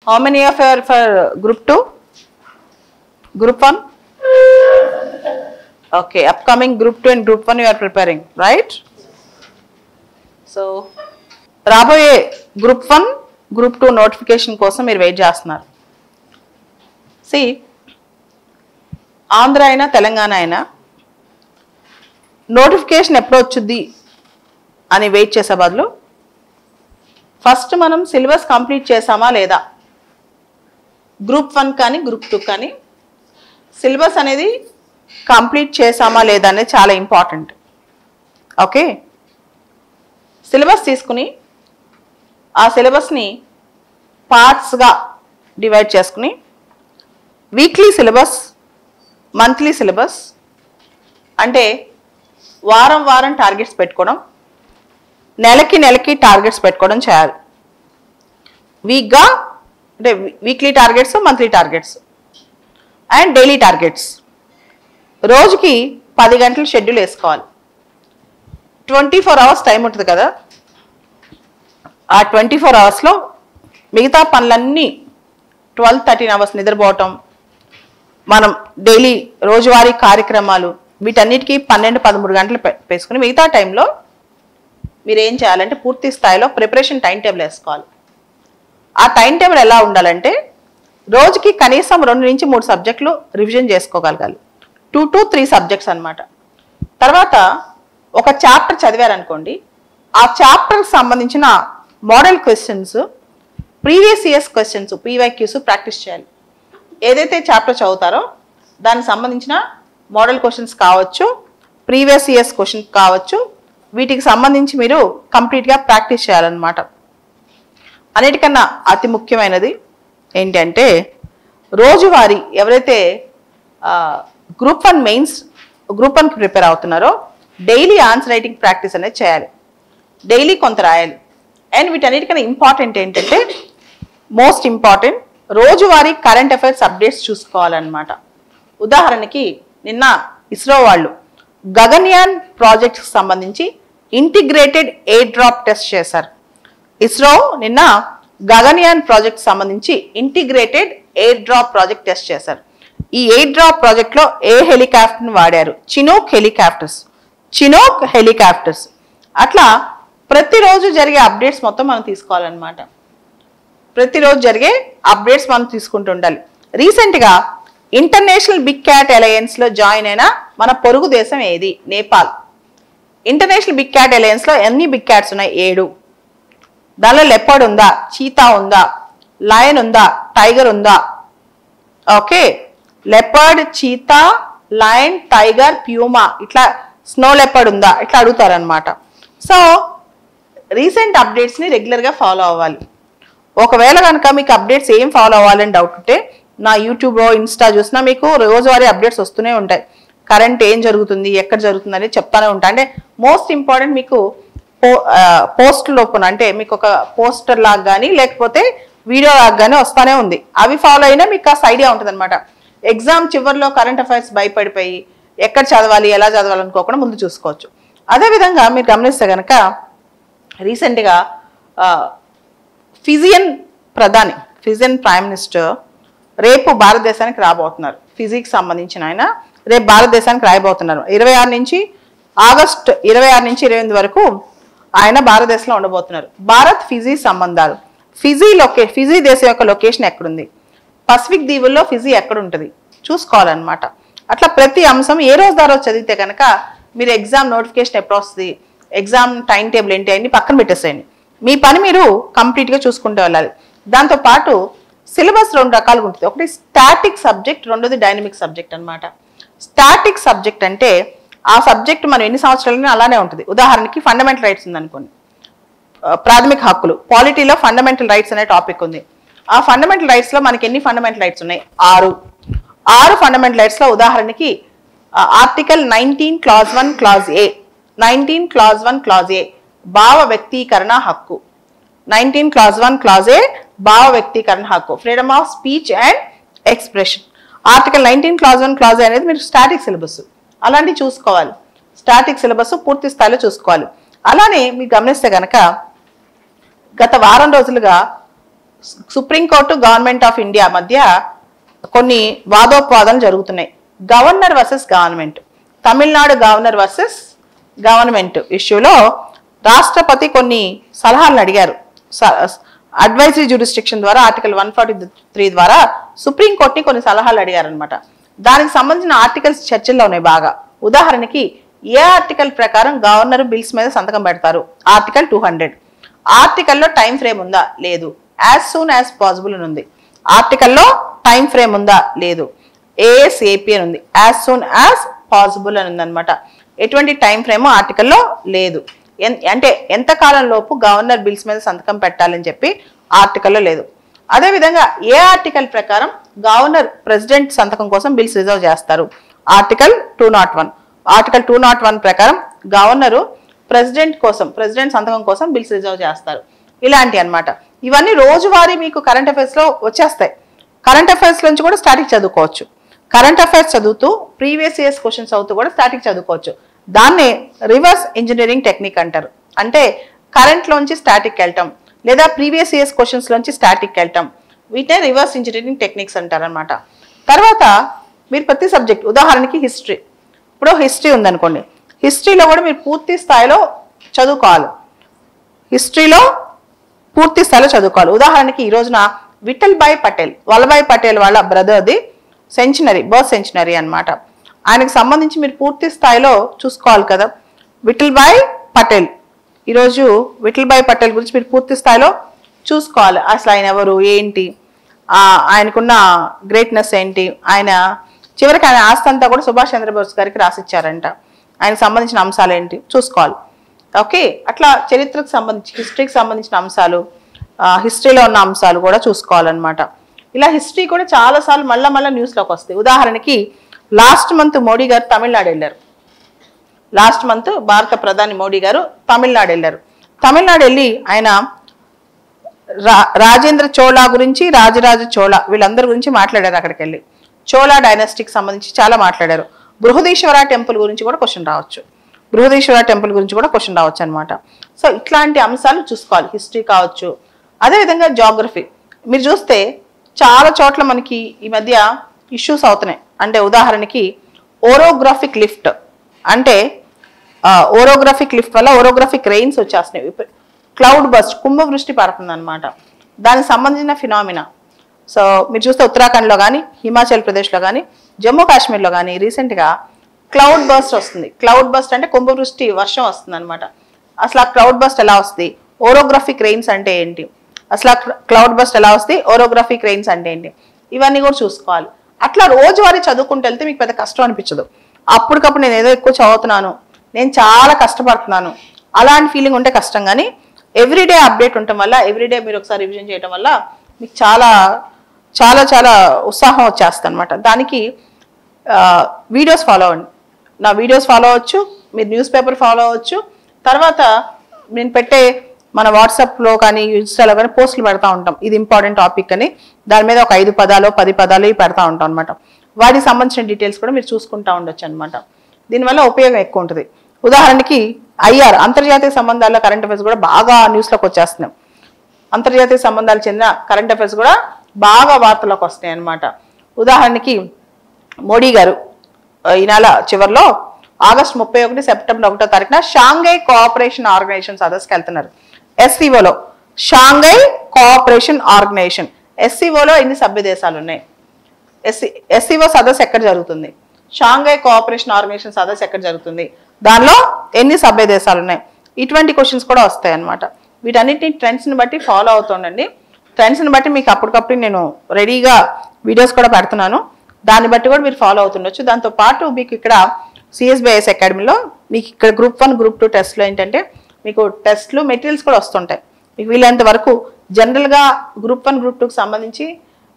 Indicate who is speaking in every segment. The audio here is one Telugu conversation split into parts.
Speaker 1: How many of you are for group 2? Group 1? Okay, upcoming group 2 and group 1 you are preparing, right? So, రాబోయే group 1, group 2 notification కోసం మీరు వెయిట్ చేస్తున్నారు. See, ఆంధ్ర అయినా తెలంగాణ అయినా నోటిఫికేషన్ ఎప్పుడు వచ్చుద్ది అని వెయిట్ చేసే బదులు ఫస్ట్ మనం సిలబస్ కంప్లీట్ చేసామా లేదా, గ్రూప్ 1 కానీ గ్రూప్ 2 కానీ సిలబస్ అనేది కంప్లీట్ చేసామా లేదా అనేది చాలా ఇంపార్టెంట్. ఓకే, సిలబస్ తీసుకుని ఆ సిలబస్ని పార్ట్స్గా డివైడ్ చేసుకుని వీక్లీ సిలబస్, మంత్లీ సిలబస్ అంటే వారం వారం టార్గెట్స్ పెట్టుకోవడం, నెలకి నెలకి టార్గెట్స్ పెట్టుకోవడం చేయాలి. వీక్గా అంటే weekly targets, monthly targets and daily targets. రోజుకి 10 గంటల షెడ్యూల్ వేసుకోవాలి. 24 అవర్స్ టైం ఉంటుంది కదా, ఆ 24 అవర్స్లో మిగతా పనులన్నీ 12-13 అవర్స్ నిద్రపోవటం, మనం డైలీ రోజువారీ కార్యక్రమాలు వీటన్నిటికీ 12-13 గంటలు వేసుకుని మిగతా టైంలో మీరు ఏం చేయాలంటే పూర్తి స్థాయిలో ప్రిపరేషన్ టైం టేబుల్ వేసుకోవాలి. ఆ టైం టేబుల్ ఎలా ఉండాలంటే రోజుకి కనీసం 2 నుంచి 3 సబ్జెక్టులు రివిజన్ చేసుకోగలగాలి. 2 to 3 సబ్జెక్ట్స్ అనమాట. తర్వాత ఒక చాప్టర్ చదివారనుకోండి, ఆ చాప్టర్కి సంబంధించిన model questions, previous years questions, PYQs practice చేయాలి. ఏదైతే చాప్టర్ చదువుతారో దానికి సంబంధించిన మోడల్ క్వశ్చన్స్ కావచ్చు, ప్రీవియస్ ఇయర్స్ క్వశ్చన్స్ కావచ్చు, వీటికి సంబంధించి మీరు కంప్లీట్గా ప్రాక్టీస్ చేయాలన్నమాట. అన్నిటికన్నా అతి ముఖ్యమైనది ఏంటంటే రోజువారీ ఎవరైతే గ్రూప్ 1 మెయిన్స్, గ్రూప్ 1కి ప్రిపేర్ అవుతున్నారో డైలీ ఆన్సర్ రైటింగ్ ప్రాక్టీస్ అనేది చేయాలి. డైలీ కొంత రాయాలి. అండ్ వీటన్నిటికన్నా ఇంపార్టెంట్ ఏంటంటే మోస్ట్ ఇంపార్టెంట్ రోజువారీ కరెంట్ అఫైర్స్ అప్డేట్స్ చూసుకోవాలన్నమాట. ఉదాహరణకి నిన్న ఇస్రో వాళ్ళు గగన్యాన్ ప్రాజెక్ట్కి సంబంధించి ఇంటిగ్రేటెడ్ ఎయిర్ డ్రాప్ టెస్ట్ చేశారు. ఇస్రో నిన్న గగన్యాన్ ప్రాజెక్ట్ సంబంధించి integrated air drop project test చేశారు. ఈ ఎయిర్ డ్రాప్ ప్రాజెక్ట్లో ఏ హెలికాప్టర్ని వాడారు? Chinook helicopters. అట్లా ప్రతిరోజు జరిగే అప్డేట్స్ మొత్తం మనం తీసుకోవాలన్నమాట. ప్రతిరోజు జరిగే అప్డేట్స్ మనం తీసుకుంటూ ఉండాలి. రీసెంట్గా ఇంటర్నేషనల్ బిగ్ క్యాట్ అలయన్స్లో జాయిన్ అయిన మన పొరుగు దేశం ఏది? నేపాల్. ఇంటర్నేషనల్ బిగ్ క్యాట్ అలయన్స్లో ఎన్ని బిగ్ క్యాట్స్ ఉన్నాయి? 7. దానిలో లెపర్డ్ ఉందా, చీతా ఉందా, లయన్ ఉందా, టైగర్ ఉందా? Okay, leopard, cheetah, lion, tiger, Puma, ఇట్లా స్నో లెపర్డ్ ఉందా, ఇట్లా అడుగుతారనమాట. సో రీసెంట్ అప్డేట్స్ని రెగ్యులర్గా ఫాలో అవ్వాలి. ఒకవేళ కనుక మీకు అప్డేట్స్ ఏం ఫాలో అవ్వాలని డౌట్ ఉంటే నా యూట్యూబ్, ఇన్స్టా చూసినా మీకు రోజువారీ అప్డేట్స్ వస్తూనే ఉంటాయి. కరెంట్ ఏం జరుగుతుంది, ఎక్కడ జరుగుతుంది అనేది చెప్తానే ఉంటాయి. అంటే మోస్ట్ ఇంపార్టెంట్ మీకు పోస్ట్ లోపల అంటే మీకు ఒక పోస్టర్ లాగా కానీ లేకపోతే వీడియో లాగా కానీ వస్తూనే ఉంది. అవి ఫాలో అయినా మీకు కాస్త ఐడియా ఉంటుంది అనమాట. ఎగ్జామ్ చివరిలో కరెంట్ అఫైర్స్ భయపడిపోయి ఎక్కడ చదవాలి, ఎలా చదవాలి అనుకోకుండా ముందు చూసుకోవచ్చు. అదేవిధంగా మీరు గమనిస్తే కనుక రీసెంట్గా ఫిజియన్ ప్రైమ్ మినిస్టర్ రేపు భారతదేశానికి రాబోతున్నారు. ఫిజిక్స్ సంబంధించిన ఆయన రేపు భారతదేశానికి రాబోతున్నారు. ఆగస్టు 26 నుంచి 28 వరకు ఆయన భారతదేశంలో ఉండబోతున్నారు. భారత్ ఫిజీ సంబంధాలు, ఫిజీ దేశం యొక్క లొకేషన్ ఎక్కడుంది, పసిఫిక్ దీవుల్లో ఫిజీ ఎక్కడ ఉంటుంది చూసుకోవాలన్నమాట. అట్లా ప్రతి అంశం ఏ రోజు దారో చదివితే కనుక మీరు ఎగ్జామ్ నోటిఫికేషన్ ఎప్పుడు వస్తుంది, ఎగ్జామ్ టైం టేబుల్ ఏంటి అన్ని పక్కన పెట్టేసేయండి. మీ పని మీరు కంప్లీట్గా చూసుకుంటూ వెళ్ళాలి. దాంతోపాటు సిలబస్ 2 రకాలుగా ఉంటుంది. ఒకటి స్టాటిక్ సబ్జెక్ట్, రెండోది డైనమిక్ సబ్జెక్ట్ అనమాట. స్టాటిక్ సబ్జెక్ట్ అంటే ఆ సబ్జెక్ట్ మనం ఎన్ని సంవత్సరాలైనా అలానే ఉంటుంది. ఉదాహరణకి ఫండమెంటల్ రైట్స్ ఉందనుకోండి, ప్రాథమిక హక్కులు, పాలిటీలో ఫండమెంటల్ రైట్స్ అనే టాపిక్ ఉంది. ఆ ఫండమెంటల్ రైట్స్లో మనకి ఎన్ని ఫండమెంటల్ రైట్స్ ఉన్నాయి? 6 ఫండమెంటల్ రైట్స్లో ఉదాహరణకి ఆర్టికల్ 19 క్లాజ్ 1 క్లాజ్ ఏ, 19 క్లాజ్ 1 క్లాజ్ ఏ భావ వ్యక్తీకరణ హక్కు, 19 క్లాజ్ 1 క్లాజ్ ఏ భావ వ్యక్తీకరణ హక్కు, freedom of speech and expression. Article 19 clause 1 clause ఏ అనేది మీరు స్టాటిక్ సిలబస్ అలాంటివి చూసుకోవాలి. స్టాటిక్ సిలబస్ పూర్తి స్థాయిలో చూసుకోవాలి. అలానే మీరు గమనిస్తే కనుక గత వారం రోజులుగా సుప్రీంకోర్టు గవర్నమెంట్ ఆఫ్ ఇండియా మధ్య కొన్ని వాదోపవాదాలు జరుగుతున్నాయి. Governor versus government, Tamil Nadu governor versus government ఇష్యూలో రాష్ట్రపతి కొన్ని సలహాలను అడిగారు. అడ్వైజరీ జ్యూరిస్డిక్షన్ ద్వారా ఆర్టికల్ 143 ద్వారా సుప్రీంకోర్టుని కొన్ని సలహాలు అడిగారు అనమాట. దానికి సంబంధించిన ఆర్టికల్స్ చర్చల్లో ఉన్నాయి బాగా. ఉదాహరణకి ఏ ఆర్టికల్ ప్రకారం గవర్నర్ బిల్స్ మీద సంతకం పెడతారు? ఆర్టికల్ 200. ఆర్టికల్లో టైం ఫ్రేమ్ ఉందా? లేదు. యాజ్ సూన్ యాజ్ పాసిబుల్ అని ఉంది. ఆర్టికల్లో టైం ఫ్రేమ్ ఉందా? లేదు. ఏఎస్ఏపీ అని ఉంది. యాజ్ సూన్ యాజ్ పాసిబుల్ అని ఉందన్నమాట. ఎటువంటి టైం ఫ్రేమ్ ఆర్టికల్లో లేదు. అంటే ఎంత కాలం లోపు గవర్నర్ బిల్స్ మీద సంతకం పెట్టాలని చెప్పి ఆర్టికల్లో లేదు. అదేవిధంగా ఏ ఆర్టికల్ ప్రకారం గవర్నర్ ప్రెసిడెంట్ సంతకం కోసం బిల్స్ రిజర్వ్ చేస్తారు? ఆర్టికల్ 201. ఆర్టికల్ 201 ప్రకారం గవర్నరు ప్రెసిడెంట్ సంతకం కోసం బిల్స్ రిజర్వ్ చేస్తారు. ఇలాంటి అన్నమాట. ఇవన్నీ రోజువారీ మీకు కరెంట్ అఫైర్స్లో వచ్చేస్తాయి. కరెంట్ అఫైర్స్ నుంచి కూడా స్టాటిక్ చదువుకోవచ్చు. కరెంట్ అఫైర్స్ చదువుతూ ప్రీవియస్ ఇయర్స్ క్వశ్చన్స్ అవుతూ కూడా స్టాటిక్ చదువుకోవచ్చు. దాన్నే రివర్స్ ఇంజనీరింగ్ టెక్నిక్ అంటారు. అంటే కరెంట్ లోంచి స్టాటిక్ వెళ్ళటం లేదా ప్రీవియస్ ఇయర్స్ క్వశ్చన్స్ లోంచి స్టాటిక్ వెళ్ళటం, వీటినే రివర్స్ ఇంజనీరింగ్ టెక్నిక్స్ అంటారు అనమాట. తర్వాత మీరు ప్రతి సబ్జెక్ట్, ఉదాహరణకి హిస్టరీ, ఇప్పుడు హిస్టరీ ఉందనుకోండి, హిస్టరీలో కూడా మీరు పూర్తి స్థాయిలో చదువుకోవాలి. హిస్టరీలో పూర్తి స్థాయిలో చదువుకోవాలి. ఉదాహరణకి ఈ రోజున వల్లభాయ్ పటేల్ వాళ్ళ బ్రదర్ది బర్త్ సెంచనరీ అనమాట. ఆయనకు సంబంధించి మీరు పూర్తి స్థాయిలో చూసుకోవాలి కదా. విఠల్భాయ్ పటేల్, ఈరోజు విఠల్భాయ్ పటేల్ గురించి మీరు పూర్తి స్థాయిలో చూసుకోవాలి. అసలు ఆయన ఎవరు, ఏంటి, ఆయనకున్న గ్రేట్నెస్ ఏంటి, చివరికి ఆయన ఆస్తి అంతా కూడా సుభాష్ చంద్రబోస్ గారికి రాసిచ్చారంట. ఆయనకు సంబంధించిన అంశాలు ఏంటి చూసుకోవాలి. ఓకే, అట్లా చరిత్రకు సంబంధించి, హిస్టరీకి సంబంధించిన అంశాలు, హిస్టరీలో ఉన్న అంశాలు కూడా చూసుకోవాలన్నమాట. ఇలా హిస్టరీ కూడా చాలాసార్లు మళ్ళా న్యూస్లోకి వస్తాయి. ఉదాహరణకి లాస్ట్ మంత్ మోడీ గారు తమిళనాడు వెళ్ళారు. లాస్ట్ మంత్ భారత ప్రధాని మోడీ గారు తమిళనాడు వెళ్ళారు. తమిళనాడు వెళ్ళి ఆయన రాజేంద్ర చోళ గురించి, రాజరాజ చోళ వీళ్ళందరి గురించి మాట్లాడారు. అక్కడికి వెళ్ళి చోళ డైనాస్టీకి సంబంధించి చాలా మాట్లాడారు. బృహదీశ్వర టెంపుల్ గురించి కూడా క్వశ్చన్ రావచ్చు. అనమాట. సో ఇట్లాంటి అంశాలు చూసుకోవాలి. హిస్టరీ కావచ్చు. అదేవిధంగా జాగ్రఫీ మీరు చూస్తే చాలా చోట్ల మనకి ఈ మధ్య ఇష్యూస్ అవుతున్నాయి. అంటే ఉదాహరణకి ఓరోగ్రాఫిక్ లిఫ్ట్, అంటే ఓరోగ్రాఫిక్ లిఫ్ట్ వల్ల ఓరోగ్రాఫిక్ రెయిన్స్ వచ్చేస్తున్నాయి. క్లౌడ్ బస్ట్, కుంభవృష్టి పడుతుంది అనమాట. దానికి సంబంధించిన ఫినామినా. సో మీరు చూస్తే ఉత్తరాఖండ్లో కానీ, హిమాచల్ ప్రదేశ్లో కానీ, జమ్మూ కాశ్మీర్లో కానీ రీసెంట్గా క్లౌడ్ బస్ట్ వస్తుంది. క్లౌడ్ బస్ట్ అంటే కుంభవృష్టి వర్షం వస్తుంది అనమాట. అసలు ఆ క్లౌడ్ బస్ట్ ఎలా వస్తుంది? ఓరోగ్రాఫిక్ రెయిన్స్ అంటే ఏంటి? అసలు ఆ క్లౌడ్ బస్ట్ ఎలా వస్తుంది? ఓరోగ్రాఫిక్ రెయిన్స్ అంటే ఏంటి? ఇవన్నీ కూడా చూసుకోవాలి. అట్లా రోజువారీ చదువుకుంటూ వెళ్తే మీకు పెద్ద కష్టం అనిపించదు. అప్పటికప్పుడు నేను ఏదో ఎక్కువ చదువుతున్నాను, నేను చాలా కష్టపడుతున్నాను అలాంటి ఫీలింగ్ ఉంటే కష్టం. కానీ ఎవ్రీడే అప్డేట్ ఉండటం వల్ల, ఎవ్రీడే మీరు ఒకసారి రివిజన్ చేయడం వల్ల మీకు చాలా చాలా చాలా ఉత్సాహం వచ్చేస్తుంది అనమాట. దానికి వీడియోస్ ఫాలో అవ్వండి. నా వీడియోస్ ఫాలో అవ్వచ్చు, మీరు న్యూస్ పేపర్ ఫాలో అవ్వచ్చు. తర్వాత నేను పెట్టే మన వాట్సాప్లో కానీ, ఇన్స్టాలో కానీ పోస్టులు పెడతా ఉంటాం. ఇది ఇంపార్టెంట్ టాపిక్ అని, దాని మీద ఒక 5 పదాలు 10 పదాలు పెడతా ఉంటాం అనమాట. వాటికి సంబంధించిన డీటెయిల్స్ కూడా మీరు చూసుకుంటూ ఉండొచ్చు అనమాట. దీనివల్ల ఉపయోగం ఎక్కువ ఉంటుంది. ఉదాహరణకి అంతర్జాతీయ సంబంధాల కరెంట్ అఫైర్స్ కూడా బాగా న్యూస్లోకి వచ్చేస్తున్నాం. అంతర్జాతీయ సంబంధాలు చెందిన కరెంట్ అఫైర్స్ కూడా బాగా వార్తలోకి వస్తాయి అనమాట. ఉదాహరణకి మోడీ గారు ఈ నెల చివరిలో ఆగస్టు 31 సెప్టెంబర్ 1వ తారీఖున షాంఘై కోఆపరేషన్ ఆర్గనైజేషన్ సదస్సుకి వెళ్తున్నారు. ఎస్సీఓలో షాంఘై కోఆపరేషన్ ఆర్గనైజేషన్, ఎస్సీఓలో ఎన్ని సభ్య దేశాలు ఉన్నాయి? ఎస్సీఓ సదస్సు ఎక్కడ జరుగుతుంది? షాంఘై కోఆపరేషన్ ఆర్గనైజేషన్ సదస్సు ఎక్కడ జరుగుతుంది? దానిలో ఎన్ని సభ్య దేశాలు ఉన్నాయి? ఇటువంటి క్వశ్చన్స్ కూడా వస్తాయి అన్నమాట. వీటన్నిటిని ట్రెండ్స్ని బట్టి ఫాలో అవుతుండండి. ట్రెండ్స్ని బట్టి మీకు అప్పటికప్పుడు నేను రెడీగా వీడియోస్ కూడా పెడుతున్నాను. దాన్ని బట్టి కూడా మీరు ఫాలో అవుతుండొచ్చు. దాంతోపాటు మీకు ఇక్కడ సిఎస్బిఐఎస్ అకాడమీలో మీకు ఇక్కడ గ్రూప్ 1 గ్రూప్ 2 టెస్ట్లో ఏంటంటే మీకు టెస్ట్లు మెటీరియల్స్ కూడా వస్తుంటాయి. మీకు వీలైనంత వరకు జనరల్గా గ్రూప్ 1 గ్రూప్ 2కి సంబంధించి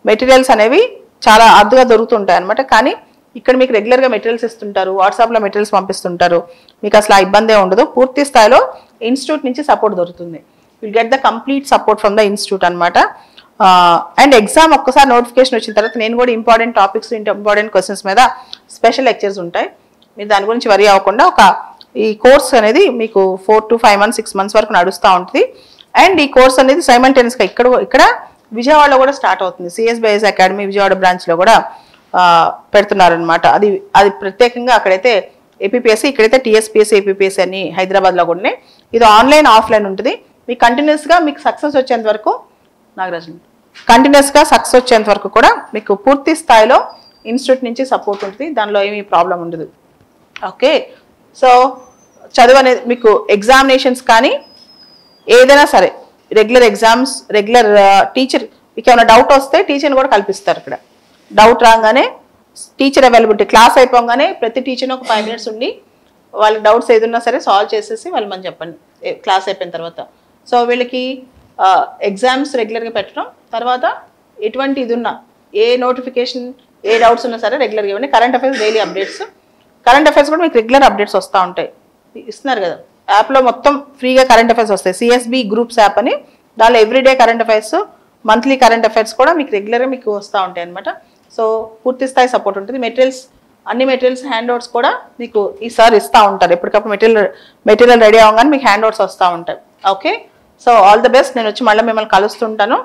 Speaker 1: మెటీరియల్స్ అనేవి చాలా అద్దుగా దొరుకుతుంటాయి అనమాట. కానీ ఇక్కడ మీకు రెగ్యులర్గా మెటీరియల్స్ ఇస్తుంటారు, వాట్సాప్లో మెటీరియల్స్ పంపిస్తుంటారు. మీకు అసలు ఆ ఇబ్బందే ఉండదు. పూర్తి స్థాయిలో ఇన్స్టిట్యూట్ నుంచి సపోర్ట్ దొరుకుతుంది. Will get the complete support from the institute అనమాట. అండ్ ఎగ్జామ్ ఒక్కసారి నోటిఫికేషన్ వచ్చిన తర్వాత నేను కూడా ఇంపార్టెంట్ టాపిక్స్, ఇంపార్టెంట్ క్వశ్చన్స్ మీద స్పెషల్ లెక్చర్స్ ఉంటాయి. మీరు దాని గురించి వరీ అవ్వకుండా ఈ కోర్స్ అనేది మీకు 4 to 5 months 6 months వరకు నడుస్తూ ఉంటుంది. అండ్ ఈ కోర్స్ అనేది సైమల్టేనియస్గా ఇక్కడ విజయవాడలో కూడా స్టార్ట్ అవుతుంది. సిఎస్బిఐఎస్ అకాడమీ విజయవాడ బ్రాంచ్లో కూడా పెడుతున్నారనమాట. అది ప్రత్యేకంగా అక్కడైతే ఏపీపీఎస్సీ, ఇక్కడైతే టీఎస్పీఎస్సీ ఏపీపీఎస్సీ అని హైదరాబాద్లో కూడా ఉన్నాయి. ఇది ఆన్లైన్ ఆఫ్లైన్ ఉంటుంది. మీకు కంటిన్యూస్గా మీకు సక్సెస్ వచ్చేంత వరకు నాగరాజు కంటిన్యూస్గా సక్సెస్ వచ్చేంత వరకు కూడా మీకు పూర్తి స్థాయిలో ఇన్స్టిట్యూట్ నుంచి సపోర్ట్ ఉంటుంది. దానిలో ఏమీ ప్రాబ్లం ఉండదు. ఓకే, సో చదువు అనేది మీకు ఎగ్జామినేషన్స్ కానీ ఏదైనా సరే రెగ్యులర్ ఎగ్జామ్స్, రెగ్యులర్ టీచర్ మీకు ఏమైనా డౌట్ వస్తే టీచర్ని కూడా కల్పిస్తారు. ఇక్కడ డౌట్ రాగానే టీచర్ అవైలబిలిటీ, క్లాస్ అయిపోగానే ప్రతి టీచర్ని ఒక 5 minutes ఉండి వాళ్ళకి డౌట్స్ ఏదన్నా సరే సాల్వ్ చేసేసి వాళ్ళు మనం చెప్పండి క్లాస్ అయిపోయిన తర్వాత. సో వీళ్ళకి ఎగ్జామ్స్ రెగ్యులర్గా పెట్టడం, తర్వాత ఎటువంటి ఇది ఉన్నా ఏ నోటిఫికేషన్ ఏ డౌట్స్ ఉన్నా సరే రెగ్యులర్గా ఇవ్వండి. Current affairs daily updates, current affairs కూడా మీకు రెగ్యులర్ అప్డేట్స్ వస్తూ ఉంటాయి. ఇస్తున్నారు కదా యాప్లో, మొత్తం ఫ్రీగా కరెంట్ అఫైర్స్ వస్తాయి. సిఎస్బి గ్రూప్స్ యాప్ అని, దానిలో everyday current affairs, monthly current affairs కూడా మీకు రెగ్యులర్గా మీకు వస్తూ ఉంటాయి అనమాట. సో పూర్తి స్థాయి సపోర్ట్ ఉంటుంది. మెటీరియల్స్, అన్ని మెటీరియల్స్ హ్యాండ్అవుట్స్ కూడా మీకు ఈ సార్ ఇస్తూ ఉంటారు. ఎప్పటికప్పుడు మెటీరియల్ రెడీ అవ్వగానే మీకు హ్యాండ్అవుట్స్ వస్తూ ఉంటాయి. Okay, so all the best. నేను వచ్చి మళ్ళీ మిమ్మల్ని కలుస్తుంటాను.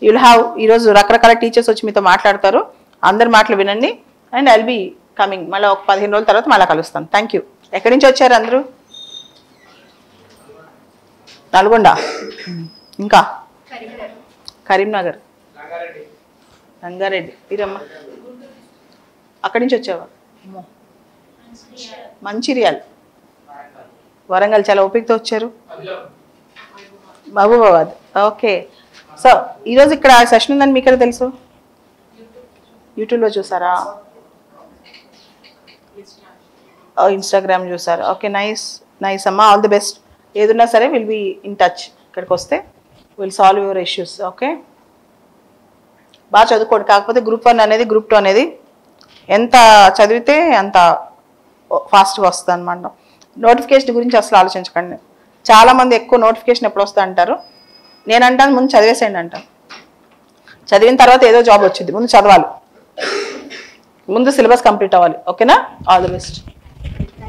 Speaker 1: యుల్ హ్యావ్ ఈరోజు రకరకాల టీచర్స్ వచ్చి మీతో మాట్లాడతారు. అందరి మాటలు వినండి. అండ్ ఐల్ బీ కమింగ్ మళ్ళీ ఒక 15 రోజుల తర్వాత మళ్ళీ కలుస్తాను. Thank you. ఎక్కడి నుంచి వచ్చారు అందరూ? నల్గొండ, ఇంకా కరీంనగర్, రంగారెడ్డి, వీరమ్మ అక్కడి నుంచి వచ్చావా? మంచిర్యాల్, వరంగల్, చాలా ఓపికతో వచ్చారు. మహబూబాబాద్. ఓకే, సో ఈరోజు ఇక్కడ సెషన్ ఉందని మీకు ఎలా తెలుసు? యూట్యూబ్లో చూసారా? ఇన్స్టాగ్రామ్ చూసారా? ఓకే, నైస్ నైస్ అమ్మా. All the best. ఏదున్నా సరే విల్ బీ ఇన్ టచ్. ఇక్కడికి వస్తే will solve your issues. Okay, బాగా చదువుకోండి. కాకపోతే గ్రూప్ 1 అనేది గ్రూప్ 2 అనేది ఎంత చదివితే అంత ఫాస్ట్గా వస్తుంది అనమాట. నోటిఫికేషన్ గురించి అసలు ఆలోచించకండి. చాలామంది ఎక్కువ నోటిఫికేషన్ ఎప్పుడు వస్తా అంటారు. నేను అంటాను ముందు చదివేసేయండి అంటాను. చదివిన తర్వాత ఏదో జాబ్ వచ్చింది. ముందు చదవాలి, ముందు సిలబస్ కంప్లీట్ అవ్వాలి. ఓకేనా? All the best.